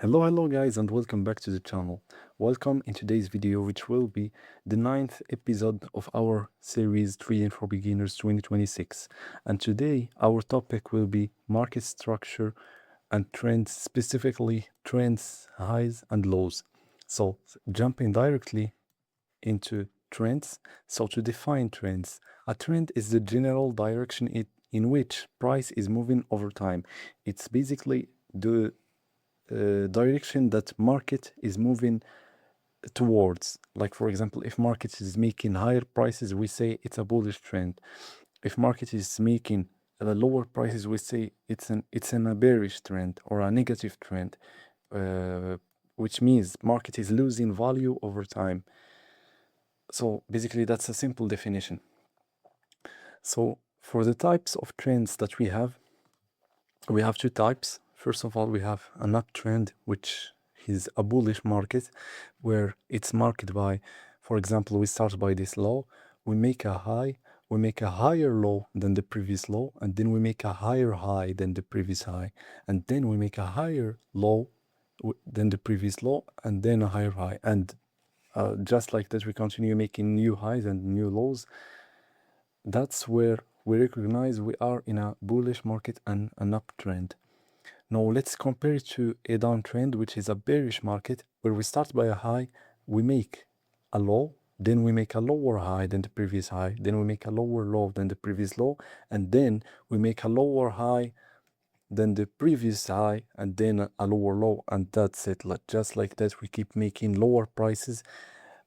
Hello guys, and welcome back to the channel. Welcome in today's video, which will be the ninth episode of our series Trading for Beginners 2026. And today our topic will be market structure and trends, specifically trends, highs and lows. So jumping directly into trends. So to define trends, a trend is the general direction in which price is moving over time. It's basically the direction that market is moving towards. Like for example, if market is making higher prices, we say it's a bullish trend. If market is making lower prices, we say it's in a bearish trend or a negative trend, which means market is losing value over time. So basically, that's a simple definition. So for the types of trends that we have two types. First of all, we have an uptrend, which is a bullish market, where it's marked by, for example, we start by this low, we make a high, we make a higher low than the previous low, and then we make a higher high than the previous high, and then we make a higher low than the previous low, and then a higher high. And just like that, we continue making new highs and new lows. That's where we recognize we are in a bullish market and an uptrend. Now let's compare it to a downtrend, which is a bearish market, where we start by a high, we make a low, then we make a lower high than the previous high, then we make a lower low than the previous low, and then we make a lower high than the previous high, and then a lower low, and that's it. Just like that, we keep making lower prices.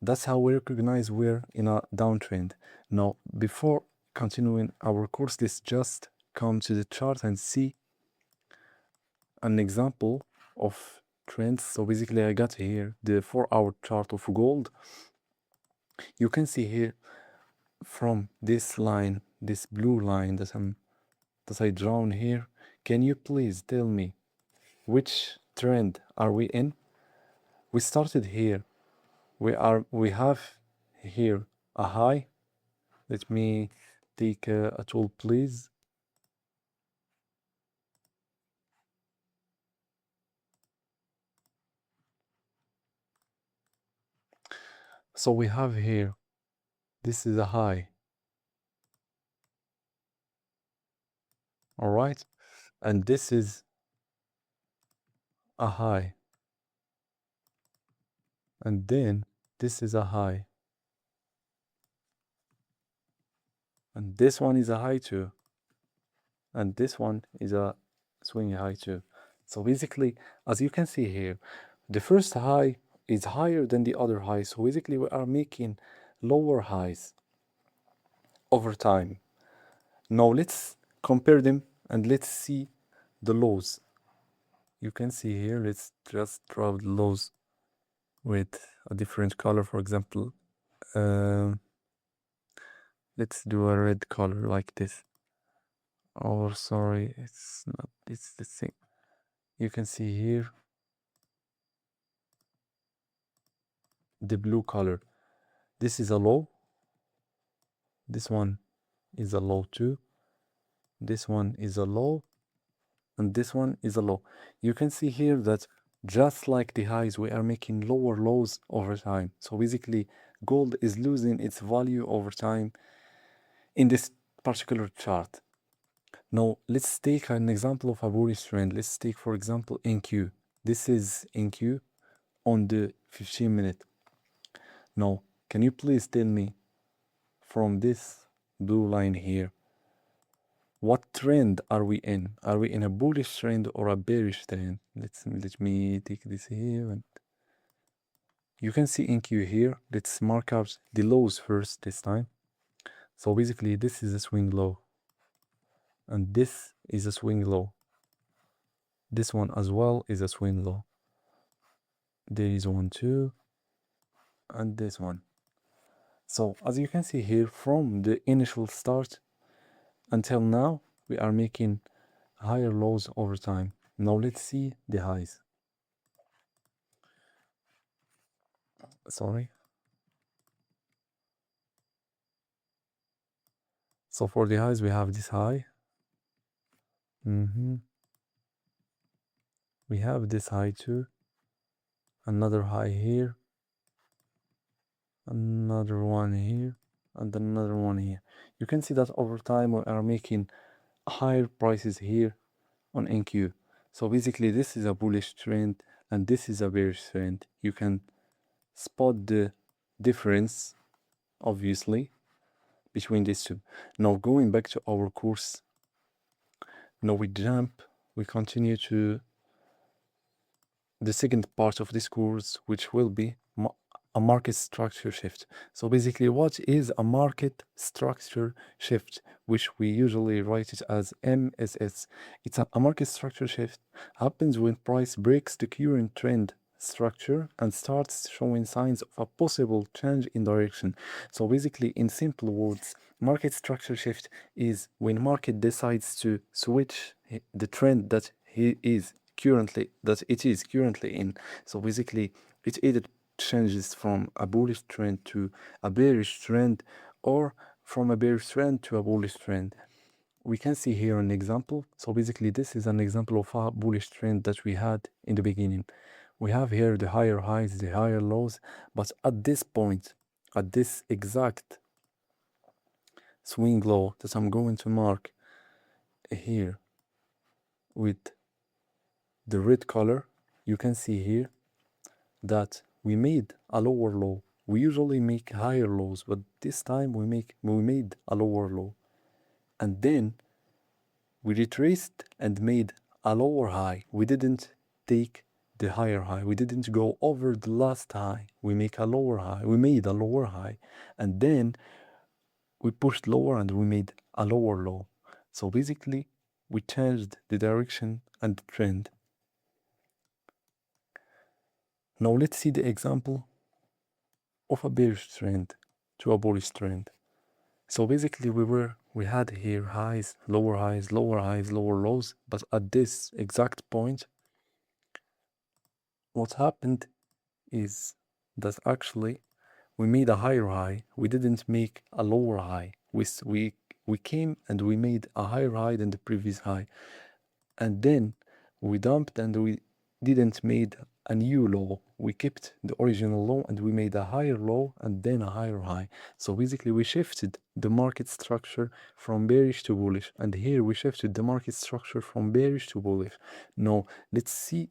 That's how we recognize we're in a downtrend. Now, before continuing our course, let's just come to the chart and see an example of trends. So basically, I got here the 4-hour chart of gold. You can see here from this line, this blue line that I drawn here. Can you please tell me which trend are we in? We started here. We have here a high. Let me take a tool, please. So we have here, this is a high. All right. And this is a high. And then this is a high. And this one is a high too. And this one is a swing high too. So basically, as you can see here, the first high is higher than the other high. So basically, we are making lower highs over time. Now let's compare them and let's see the lows. You can see here, let's just draw the lows with a different color. For example, let's do a red color like this. Oh, sorry, it's not, it's the same. You can see here the blue color. This is a low. This one is a low too. This one is a low. And this one is a low. You can see here that just like the highs, we are making lower lows over time. So basically, gold is losing its value over time in this particular chart. Now, let's take an example of a bullish trend. Let's take, for example, NQ. This is NQ on the 15-minute. Now, can you please tell me from this blue line here, what trend are we in? Are we in a bullish trend or a bearish trend? Let me take this here, and you can see NQ here. Let's mark out the lows first this time. So basically, this is a swing low, and this is a swing low. This one as well is a swing low. There is one too, and this one. So as you can see here, from the initial start until now, we are making higher lows over time. Now let's see the highs. Sorry. So for the highs, we have this high. We have this high too. another high here, another one here, and another one here. You can see that over time we are making higher prices here on NQ. So basically this is a bullish trend and this is a bearish trend. You can spot the difference obviously between these two. Now going back to our course, now we jump, we continue to the second part of this course, which will be a market structure shift. So basically, what is a market structure shift, which we usually write it as MSS? It's a market structure shift happens when price breaks the current trend structure and starts showing signs of a possible change in direction. So basically, in simple words, market structure shift is when market decides to switch the trend that it is currently in. So basically it either changes from a bullish trend to a bearish trend or from a bearish trend to a bullish trend. We can see here an example. So basically this is an example of a bullish trend that we had in the beginning. We have here the higher highs, the higher lows, but at this point, at this exact swing low that I'm going to mark here with the red color, you can see here that we made a lower low. We usually make higher lows, but this time we made a lower low. And then we retraced and made a lower high. We didn't take the higher high. We didn't go over the last high. We make a lower high. We made a lower high. And then we pushed lower and we made a lower low. So basically we changed the direction and the trend. Now let's see the example of a bearish trend to a bullish trend. So basically we had here highs, lower highs, lower highs, lower lows, but at this exact point, what happened is that actually we made a higher high. We didn't make a lower high. We came and we made a higher high than the previous high. And then we dumped and we didn't made a new low. We kept the original low and we made a higher low and then a higher high. So basically we shifted the market structure from bearish to bullish. And here we shifted the market structure from bearish to bullish. Now let's see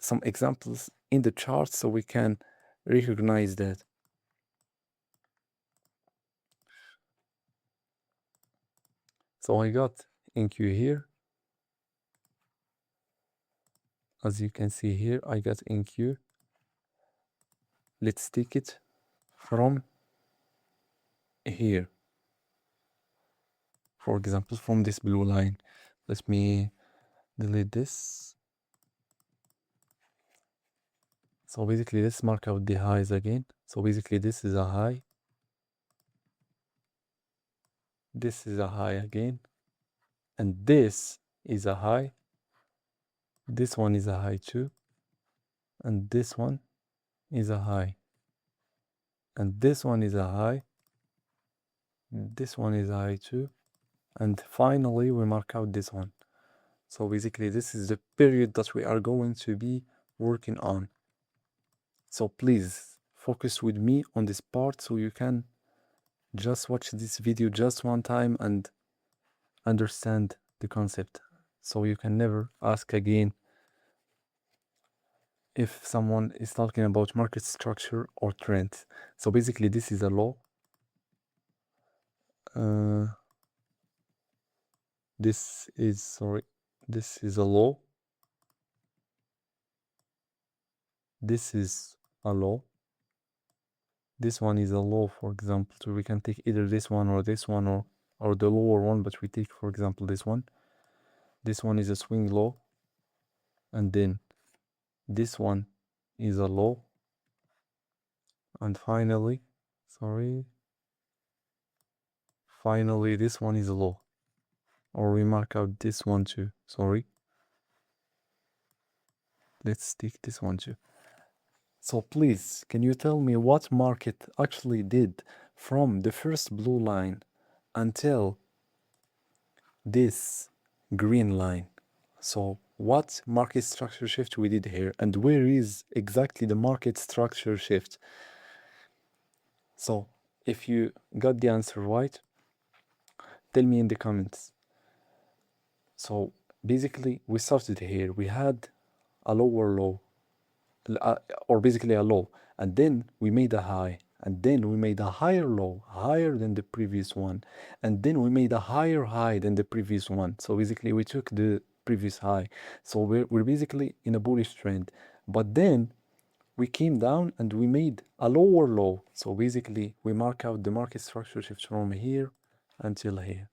some examples in the chart so we can recognize that. So I got NQ here. As you can see here, I got NQ. Let's take it from here. For example, from this blue line. Let me delete this. So basically, let's mark out the highs again. So basically, this is a high. This is a high again. And this is a high. This one is a high too. And this one is a high. And this one is a high. This one is a high too. And finally, we mark out this one. So basically, this is the period that we are going to be working on. So please focus with me on this part so you can just watch this video just one time and understand the concept. So you can never ask again if someone is talking about market structure or trend. So basically this is a low. This is a low. This is a low. This one is a low, for example. So we can take either this one or the lower one, but we take, for example, this one. This one is a swing low. And then this one is a low. And finally, this one is a low. Or we mark out this one too, Let's take this one too. So please, can you tell me what market actually did from the first blue line until this green line? So what market structure shift we did here and where is exactly the market structure shift. So if you got the answer right, tell me in the comments. So basically we started here, we had a lower low, or basically a low, and then we made a high, and then we made a higher low, higher than the previous one, and then we made a higher high than the previous one. So basically we took the previous high. So we're basically in a bullish trend, but then we came down and we made a lower low. So basically we mark out the market structure shift from here until here.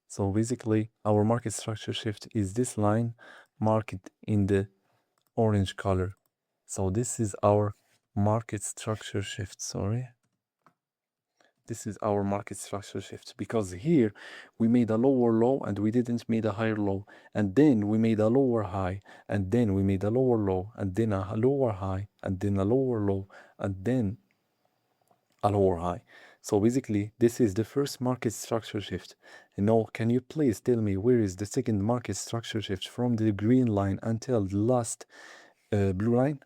So basically our market structure shift is this line marked in the orange color. So this is our market structure shift, sorry. This is our market structure shift, because here we made a lower low and we didn't made a higher low, and then we made a lower high, and then we made a lower low, and then a lower high, and then a lower low, and then a lower high. So basically this is the first market structure shift. And now can you please tell me where is the second market structure shift from the green line until the last blue line?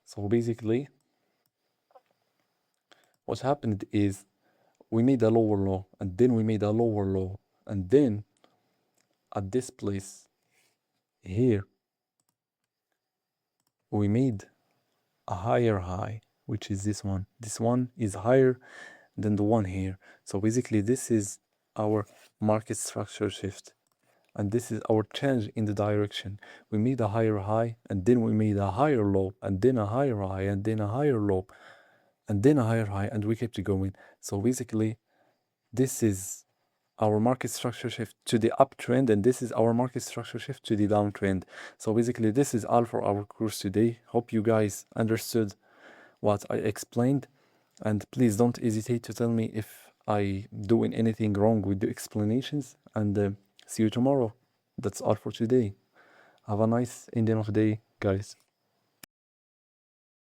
So basically what happened is we made a lower low, and then we made a lower low, and then at this place here we made a higher high, which is this one. This one is higher than the one here. So basically this is our market structure shift, and this is our change in the direction. We made a higher high, and then we made a higher low, and then a higher high, and then a higher low, and then a higher high, and we kept going. So basically this is our market structure shift to the uptrend, and this is our market structure shift to the downtrend. So basically this is all for our course today. Hope you guys understood what I explained, and please don't hesitate to tell me if I doing anything wrong with the explanations, and see you tomorrow. That's all for today. Have a nice ending of the day, guys.